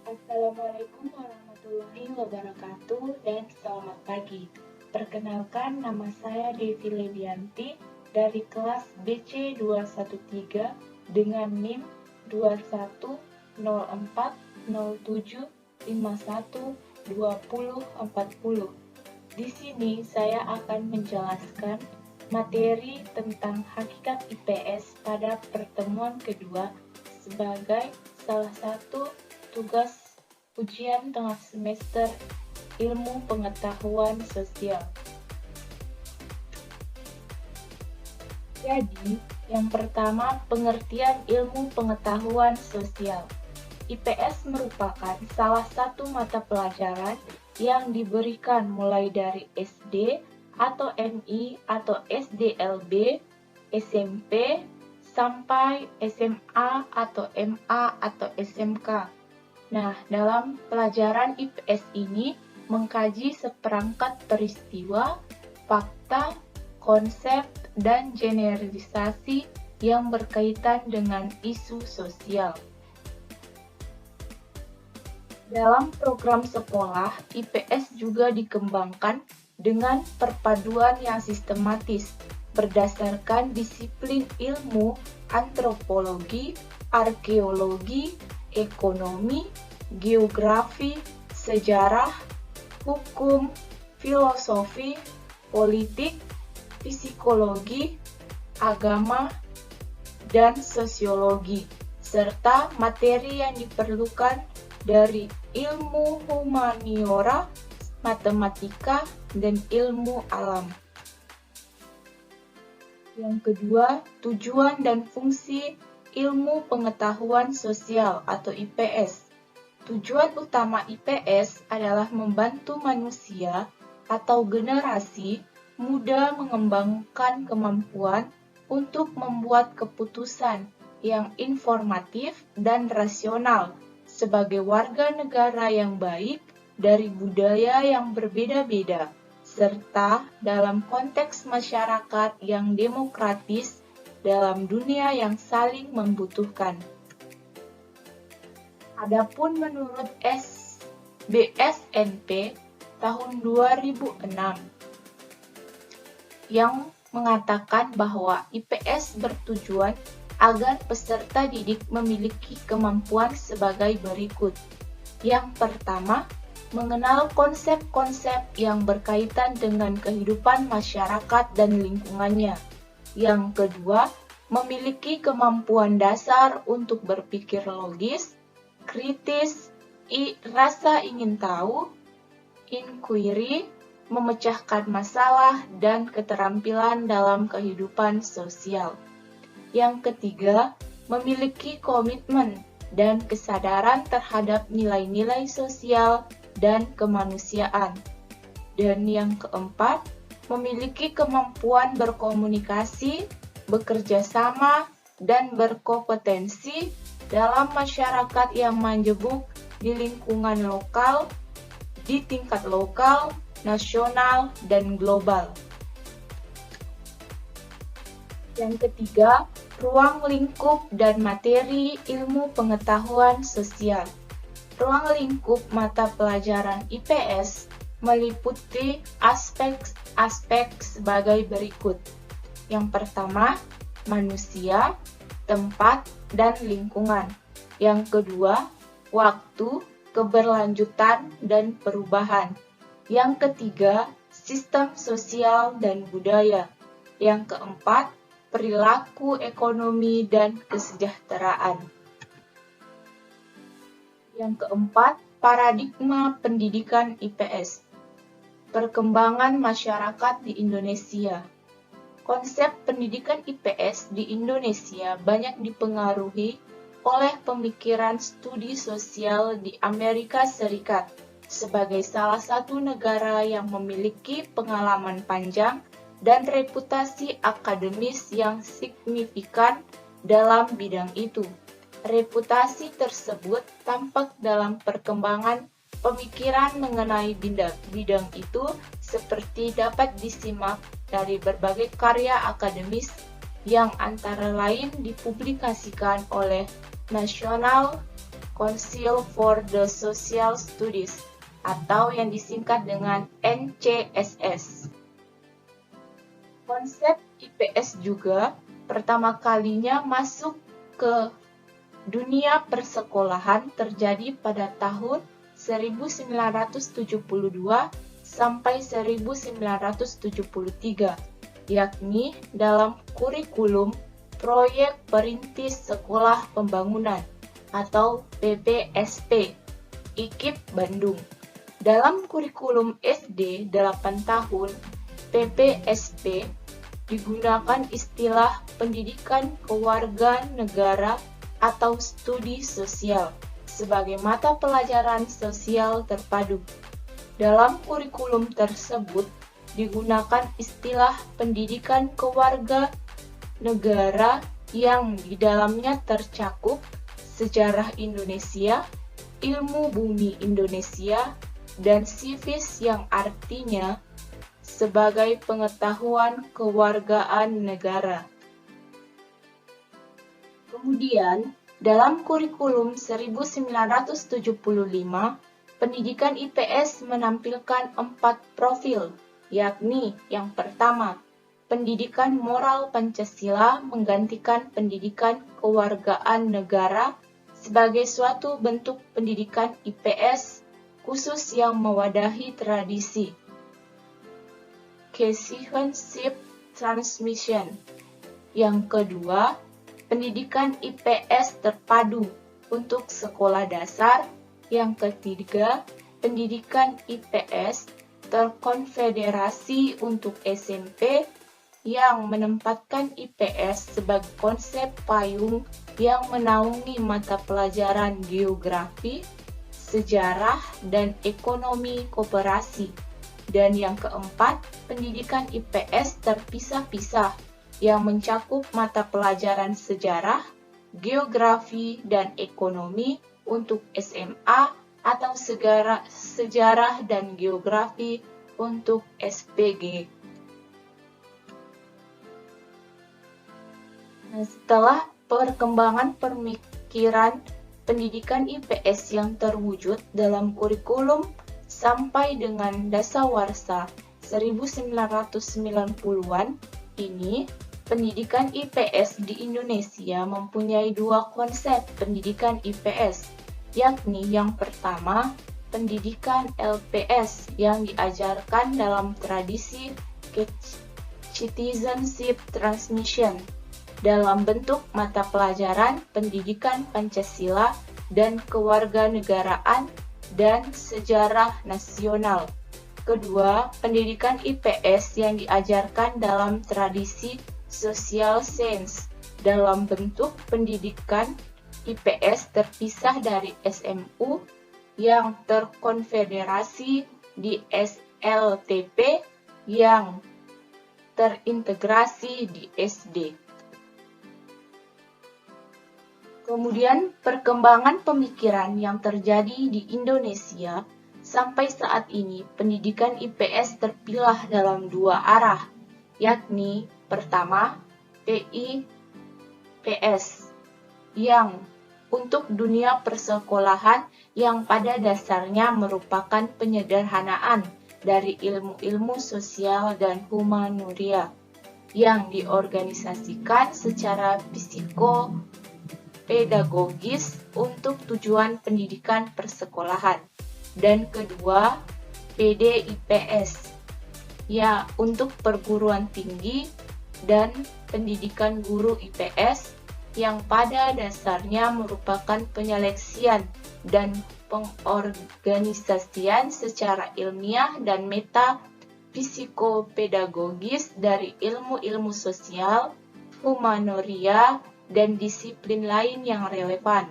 Assalamualaikum warahmatullahi wabarakatuh dan selamat pagi. Perkenalkan, nama saya Devi Levianti dari kelas BC 213 dengan NIM 210407512040. Di sini saya akan menjelaskan materi tentang hakikat IPS pada pertemuan kedua sebagai salah satu tugas ujian tengah semester Ilmu Pengetahuan Sosial. Jadi, yang pertama, pengertian ilmu pengetahuan sosial. IPS merupakan salah satu mata pelajaran yang diberikan mulai dari SD atau MI atau SDLB, SMP, sampai SMA atau MA atau SMK. Nah, dalam pelajaran IPS ini mengkaji seperangkat peristiwa, fakta, konsep, dan generalisasi yang berkaitan dengan isu sosial. Dalam program sekolah, IPS juga dikembangkan dengan perpaduan yang sistematis berdasarkan disiplin ilmu antropologi, arkeologi, ekonomi, geografi, sejarah, hukum, filosofi, politik, psikologi, agama, dan sosiologi, serta materi yang diperlukan dari ilmu humaniora, matematika, dan ilmu alam. Yang kedua, tujuan dan fungsi ilmu pengetahuan sosial atau IPS. Tujuan utama IPS adalah membantu manusia atau generasi muda mengembangkan kemampuan untuk membuat keputusan yang informatif dan rasional sebagai warga negara yang baik dari budaya yang berbeda-beda, serta dalam konteks masyarakat yang demokratis dalam dunia yang saling membutuhkan. Adapun menurut BSNP tahun 2006 yang mengatakan bahwa IPS bertujuan agar peserta didik memiliki kemampuan sebagai berikut. Yang pertama, mengenal konsep-konsep yang berkaitan dengan kehidupan masyarakat dan lingkungannya. Yang kedua, memiliki kemampuan dasar untuk berpikir logis, kritis, rasa ingin tahu, inquiry, memecahkan masalah, dan keterampilan dalam kehidupan sosial. Yang ketiga, memiliki komitmen dan kesadaran terhadap nilai-nilai sosial dan kemanusiaan. Dan yang keempat, memiliki kemampuan berkomunikasi, bekerja sama, dan berkompetensi dalam masyarakat yang menjebuk di lingkungan lokal, di tingkat lokal, nasional, dan global. Yang ketiga, ruang lingkup dan materi ilmu pengetahuan sosial. Ruang lingkup mata pelajaran IPS meliputi aspek-aspek sebagai berikut. Yang pertama, manusia, tempat, dan lingkungan. Yang kedua, waktu, keberlanjutan, dan perubahan. Yang ketiga, sistem sosial dan budaya. Yang keempat, perilaku ekonomi dan kesejahteraan. Yang keempat, paradigma pendidikan IPS. Perkembangan masyarakat di Indonesia. Konsep pendidikan IPS di Indonesia banyak dipengaruhi oleh pemikiran studi sosial di Amerika Serikat sebagai salah satu negara yang memiliki pengalaman panjang dan reputasi akademis yang signifikan dalam bidang itu. Reputasi tersebut tampak dalam perkembangan pemikiran mengenai bidang itu seperti dapat disimak dari berbagai karya akademis yang antara lain dipublikasikan oleh National Council for the Social Studies atau yang disingkat dengan NCSS. Konsep IPS juga pertama kalinya masuk ke dunia persekolahan terjadi pada tahun 1972 sampai 1973, yakni dalam kurikulum Proyek Perintis Sekolah Pembangunan atau PPSP, IKIP Bandung. Dalam kurikulum SD 8 tahun, PPSP digunakan istilah pendidikan kewarganegara atau studi sosial sebagai mata pelajaran sosial terpadu. Dalam kurikulum tersebut digunakan istilah pendidikan kewarganegara yang di dalamnya tercakup sejarah Indonesia, ilmu bumi Indonesia, dan civis yang artinya sebagai pengetahuan kewargaan negara. Kemudian, dalam kurikulum 1975, pendidikan IPS menampilkan 4 profil, yakni yang pertama, pendidikan moral Pancasila menggantikan pendidikan kewargaan negara sebagai suatu bentuk pendidikan IPS khusus yang mewadahi tradisi. Citizenship Transmission. Yang kedua, pendidikan IPS terpadu untuk sekolah dasar. Yang ketiga, pendidikan IPS terkonfederasi untuk SMP yang menempatkan IPS sebagai konsep payung yang menaungi mata pelajaran geografi, sejarah, dan ekonomi koperasi. Dan yang keempat, pendidikan IPS terpisah-pisah yang mencakup mata pelajaran sejarah, geografi, dan ekonomi untuk SMA atau sejarah dan geografi untuk SPG. Nah, setelah perkembangan pemikiran pendidikan IPS yang terwujud dalam kurikulum sampai dengan dasawarsa 1990-an, ini pendidikan IPS di Indonesia mempunyai 2 konsep pendidikan IPS, yakni yang pertama, pendidikan LPS yang diajarkan dalam tradisi Citizenship Transmission dalam bentuk mata pelajaran pendidikan Pancasila dan kewarganegaraan dan sejarah nasional. Kedua, pendidikan IPS yang diajarkan dalam tradisi social science dalam bentuk pendidikan IPS terpisah dari SMU yang terkonfederasi di SLTP yang terintegrasi di SD. Kemudian perkembangan pemikiran yang terjadi di Indonesia sampai saat ini pendidikan IPS terpilah dalam 2 arah, yakni pertama PIPS yang untuk dunia persekolahan yang pada dasarnya merupakan penyederhanaan dari ilmu-ilmu sosial dan humaniora yang diorganisasikan secara psikopedagogis untuk tujuan pendidikan persekolahan. Dan kedua, PDIPS, ya untuk perguruan tinggi dan pendidikan guru IPS yang pada dasarnya merupakan penyeleksian dan pengorganisasian secara ilmiah dan meta psikopedagogis dari ilmu-ilmu sosial, humaniora, dan disiplin lain yang relevan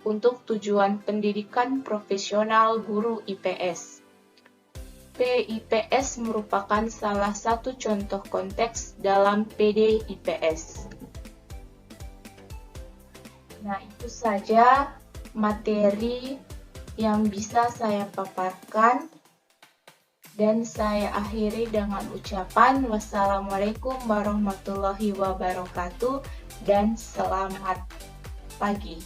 untuk tujuan pendidikan profesional guru IPS. PIPS merupakan salah satu contoh konteks dalam PDIPS. Nah, itu saja materi yang bisa saya paparkan dan saya akhiri dengan ucapan wassalamualaikum warahmatullahi wabarakatuh dan selamat pagi.